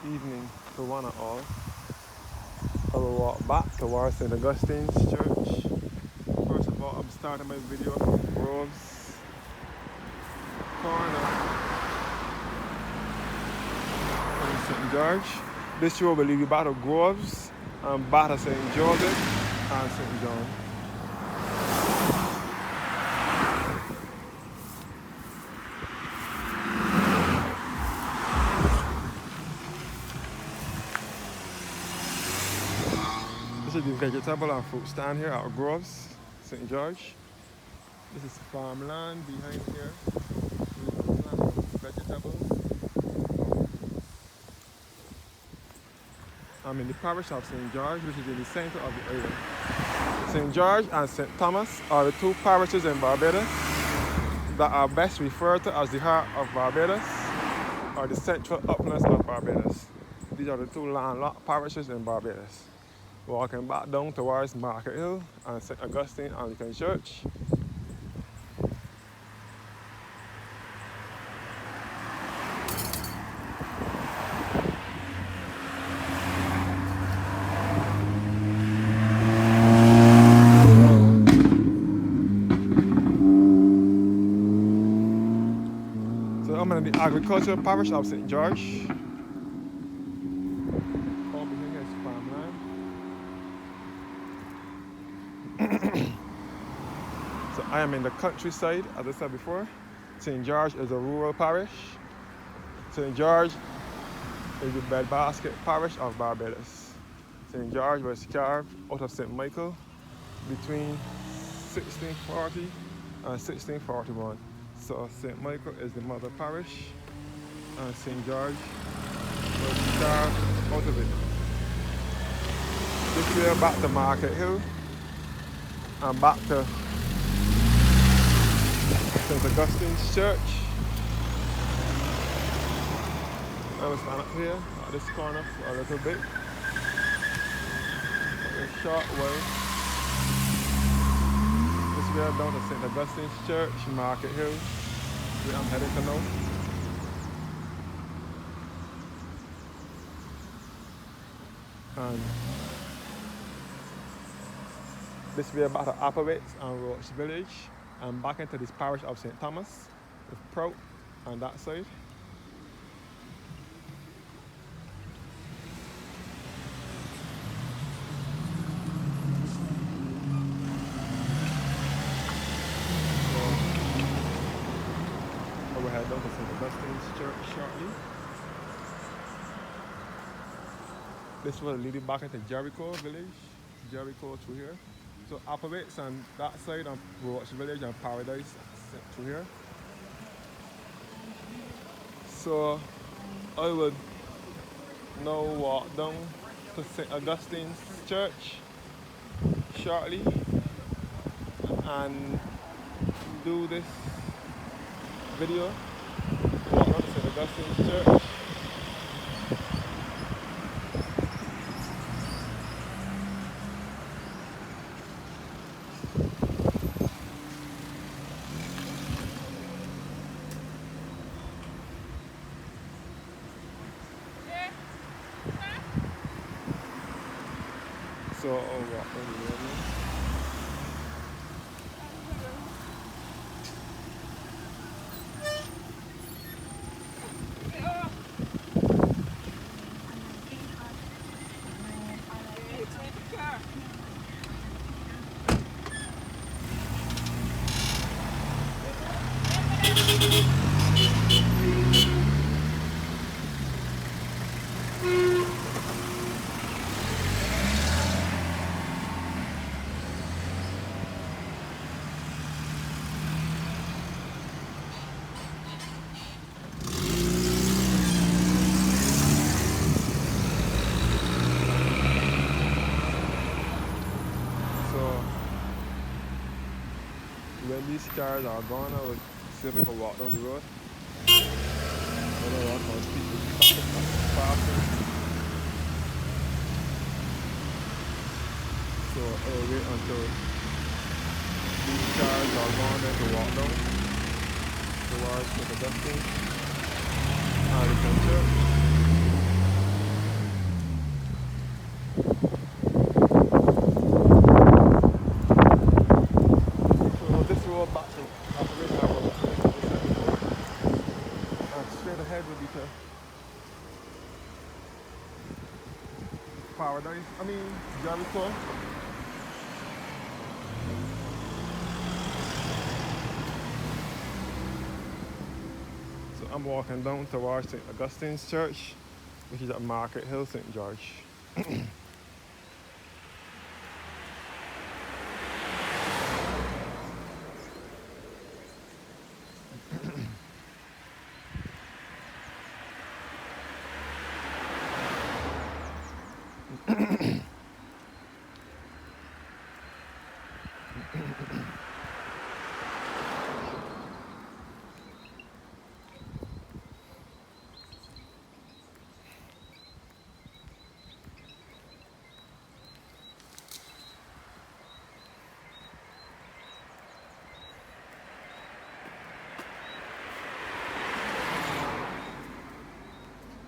evening to one and all. I will walk back towards St. Augustine's Church. First of all, I'm starting my video from Groves Corner in St. George. This road will lead you back to Groves and back to St. Joseph and St. John. This is the vegetable and fruit stand here at Groves, St. George. This is farmland behind here. We plant vegetables. I'm in the parish of St. George, which is in the center of the area. St. George and St. Thomas are the two parishes in Barbados that are best referred to as the heart of Barbados or the central uplands of Barbados. These are the two landlocked parishes in Barbados. Walking back down towards Market Hill and St. Augustine Anglican Church. So I'm in the agricultural parish of St. George. All behind here is farmland. So I am in the countryside, as I said before. St. George is a rural parish. St. George is the breadbasket parish of Barbados. St. George was carved out of St. Michael between 1640 and 1641. So St. Michael is the mother parish and St. George was carved out of it. This way back to Market Hill and back to St. Augustine's Church. I will stand up here at this corner for a little bit. A short way. This way down to St. Augustine's Church, Market Hill, where I'm heading to now. And this way back to Applewaits and Roach Village and back into this parish of St. Thomas with Prout on that side. So we'll head down to St. Augustine's Church shortly. This will lead you back into Jericho Village, Jericho through here. So Applewaits on that side and Roach Village and Paradise through here. So I would now walk down to St. Augustine's Church shortly and do this video. Walk down to St. Augustine's Church. So I'll walk over the road. When these cars are gone, I would see if I can walk down the road. I don't know what people passing. So I will wait until these cars are gone then to walk down towards St. Augustine Anglican Church. So this road back to operation road, and straight ahead will be to Paradise. I mean Jericho. So I'm walking down towards St. Augustine's Church, which is at Market Hill, St. George.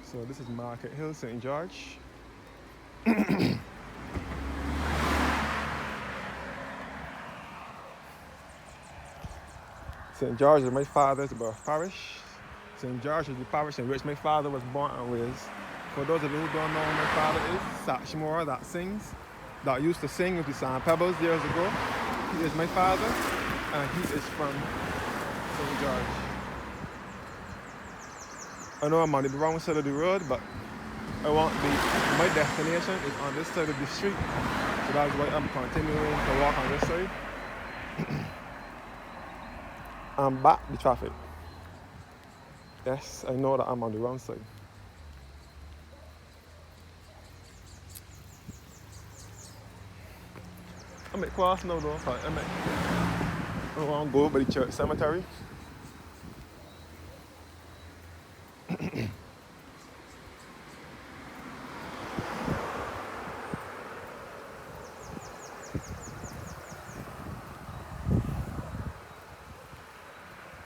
So this is Market Hill, St. George. St. George is my father's birth parish. St. George is the parish in which my father was born and raised. For those of you who don't know who my father is, Satchmore that sings, that used to sing with the Sand Pebbles years ago. He is my father, and he is from St. George. I know I'm on the wrong side of the road, but my destination is on this side of the street. So that's why I'm continuing to walk on this side. I'm back the traffic. Yes, I know that I'm on the wrong side. I'm at cross now though, but I want to go by the church cemetery.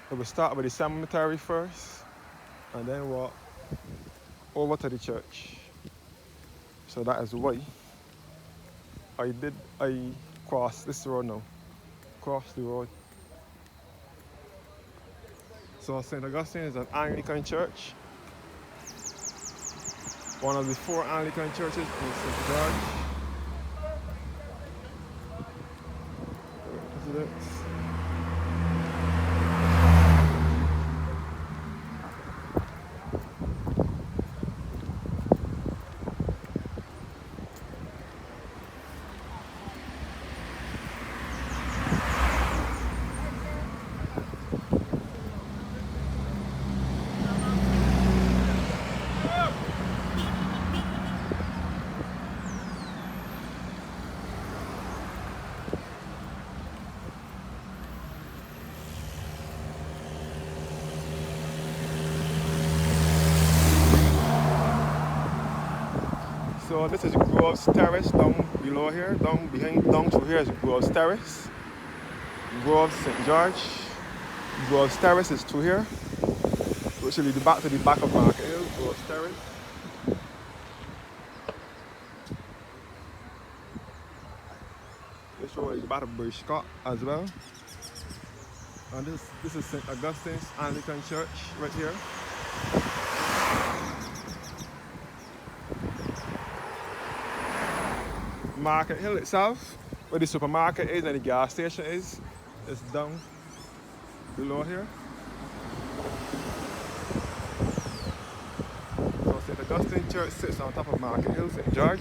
We will start with the cemetery first and then walk over to the church. So that is why I crossed this road now. Cross the road. So St. Augustine is an Anglican church. One of the 4 Anglican churches in St. George. Residence. So this is Groves Terrace down below here, down through here is Groves Terrace. Groves St. George. Groves Terrace is through here, which will be back to the back of Market Hill, Groves Terrace. This road is back to Bury Scott as well. And this is St. Augustine's Anglican Church right here. Market Hill itself, where the supermarket is and the gas station is down below here. So St. Augustine Church sits on top of Market Hill, St. George.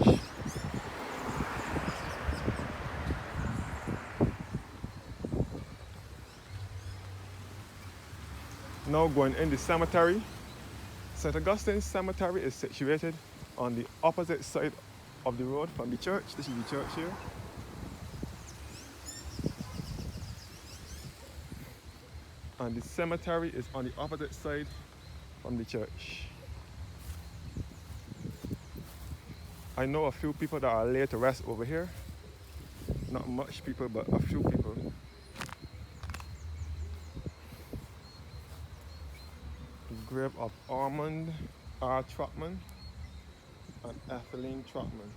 Now going in the cemetery. St. Augustine's Cemetery is situated on the opposite side of the road from the church. This is the church here. And the cemetery is on the opposite side from the church. I know a few people that are laid to rest over here. Not much people, but a few people. The grave of Armand R. Trotman and Ethelene Trotman.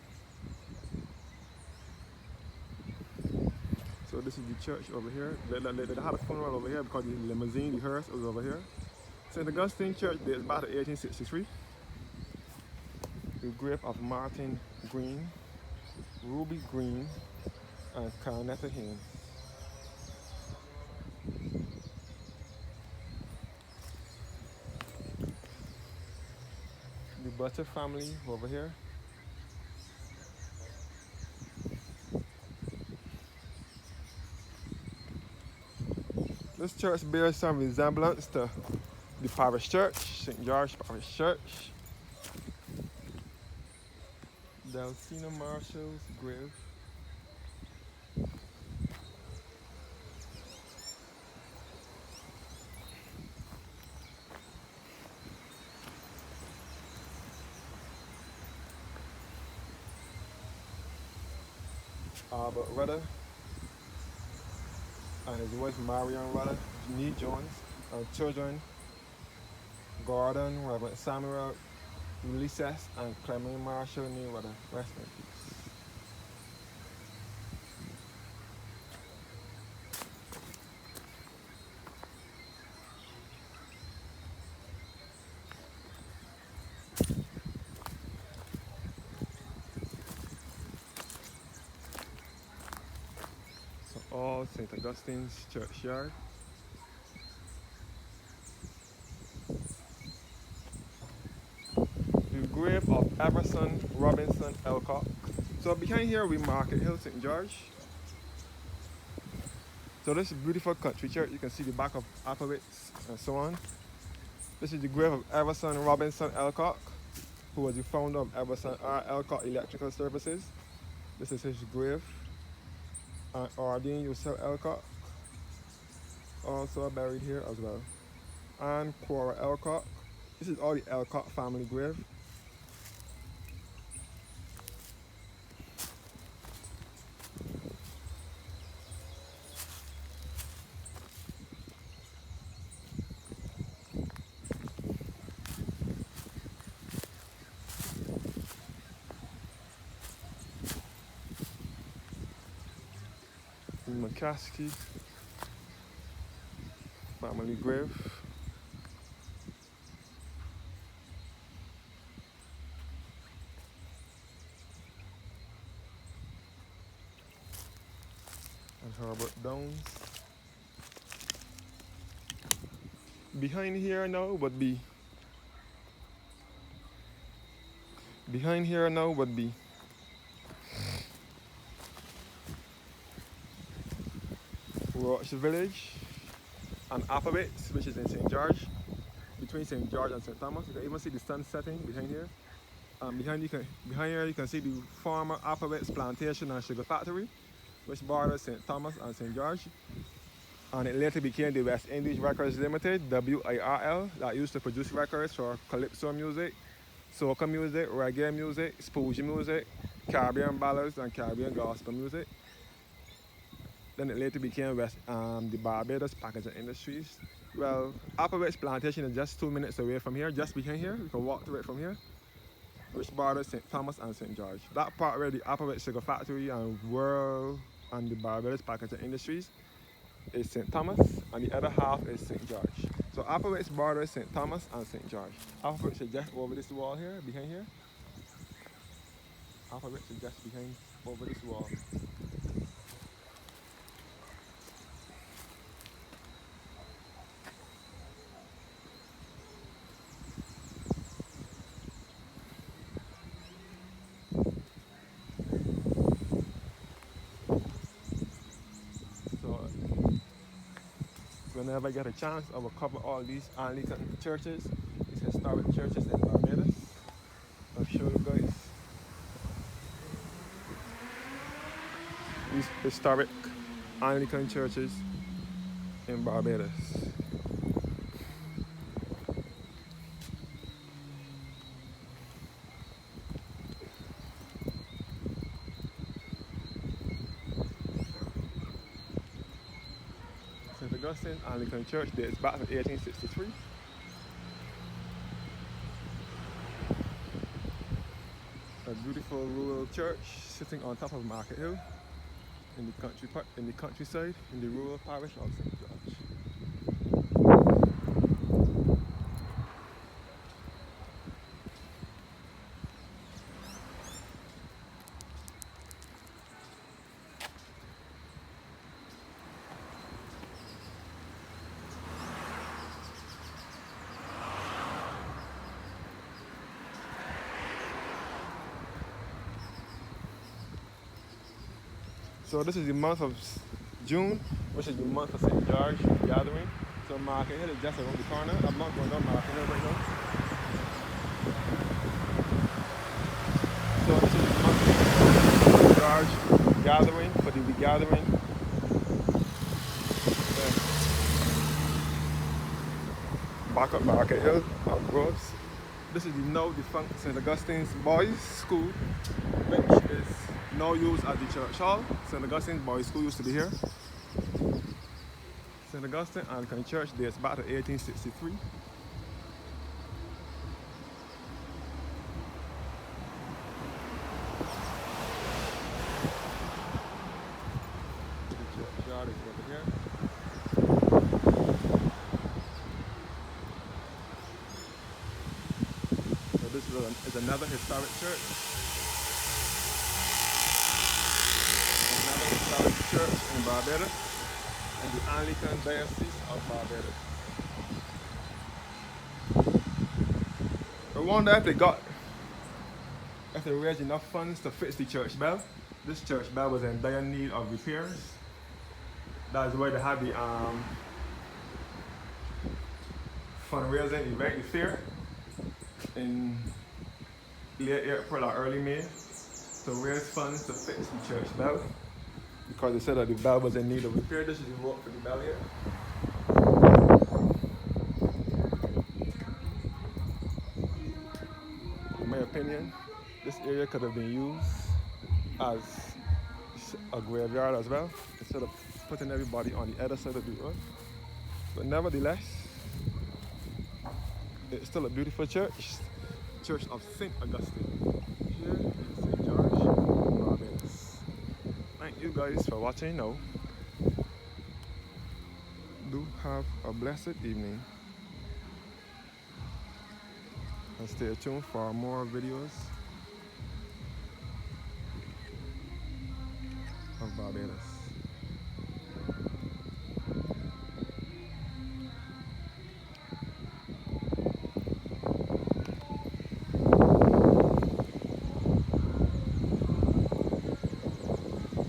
So this is the church over here. They had a funeral over here because the limousine, the hearse was over here. St. Augustine Church dates back to 1863. The grave of Martin Green, Ruby Green, and Carnetta Haynes. The Butcher family over here. This church bears some resemblance to the parish church, St. George Parish Church. Delcina Marshall's grave. Albert Rudder and his wife Marion Rudder, Nee Jones, and children Gordon, Reverend Samuel, Ulysses, and Clement Marshall Nee Rudder. Rest in peace. So all St. Augustine's churchyard. The grave of Everson Robinson Elcock. So behind here we Market Hill, St. George. So this is a beautiful country church. You can see the back of Appleways and so on. This is the grave of Everson Robinson Elcock, who was the founder of Everson R. Elcock Electrical Services. This is his grave. And Ordine Yusuf Elcock, also buried here as well. And Cora Elcock. This is all the Elcock family grave. McCaskey family grave. And Herbert Downs. Behind here now would be Roach Village and Appleways, which is in St. George, between St. George and St. Thomas. You can even see the sun setting behind here. Behind here you can see the former Appleways plantation and sugar factory, which borders St. Thomas and St. George. And it later became the West Indies Records Limited, WIRL, that used to produce records for calypso music, soca music, reggae music, spoogie music, Caribbean ballads, and Caribbean gospel music. Then it later became the Barbados Packaging Industries. Well, Appleways Plantation is just 2 minutes away from here, just behind here. You can walk to it from here, which borders St. Thomas and St. George. That part where the Appleways Sugar Factory and World and the Barbados Packaging Industries is St. Thomas, and the other half is St. George. So Appleways borders St. Thomas and St. George. Appleways is just over this wall here, behind here. Appleways is just behind, over this wall. Whenever I get a chance, I will cover all these Anglican churches, these historic churches in Barbados. I'll show you guys these historic Anglican churches in Barbados. St. Augustine Anglican Church dates back to 1863. A beautiful rural church sitting on top of Market Hill. in the countryside, in the rural parish of St. George. So this is the month of June, which is the month of St. George gathering. So Market Hill is just around the corner. I'm not going down Market Hill right now. So this is the month of St. George gathering, for the gathering. Back up Market Hill, up Groves. This is the now defunct St. Augustine's Boys School, which is now used as the church hall. St. Augustine's Boys School used to be here. St. Augustine Anglican Church dates back to 1863. The churchyard is over here. So this is another historic church. Another historic church in Barbados, in the Anglican Diocese of Barbados. I wonder if they raised enough funds to fix the church bell. This church bell was in dire need of repairs. That's why they had the fundraising event, the fair, in late April or early May, to raise funds to fix the church bell, because they said that the bell was in need of repair. This is the rope for the bell here. In my opinion, this area could have been used as a graveyard as well, instead of putting everybody on the other side of the road. But nevertheless, it's still a beautiful church, Church of St. Augustine, here in St. George, Barbados. Thank you guys for watching now. Do have a blessed evening, and stay tuned for more videos of Barbados.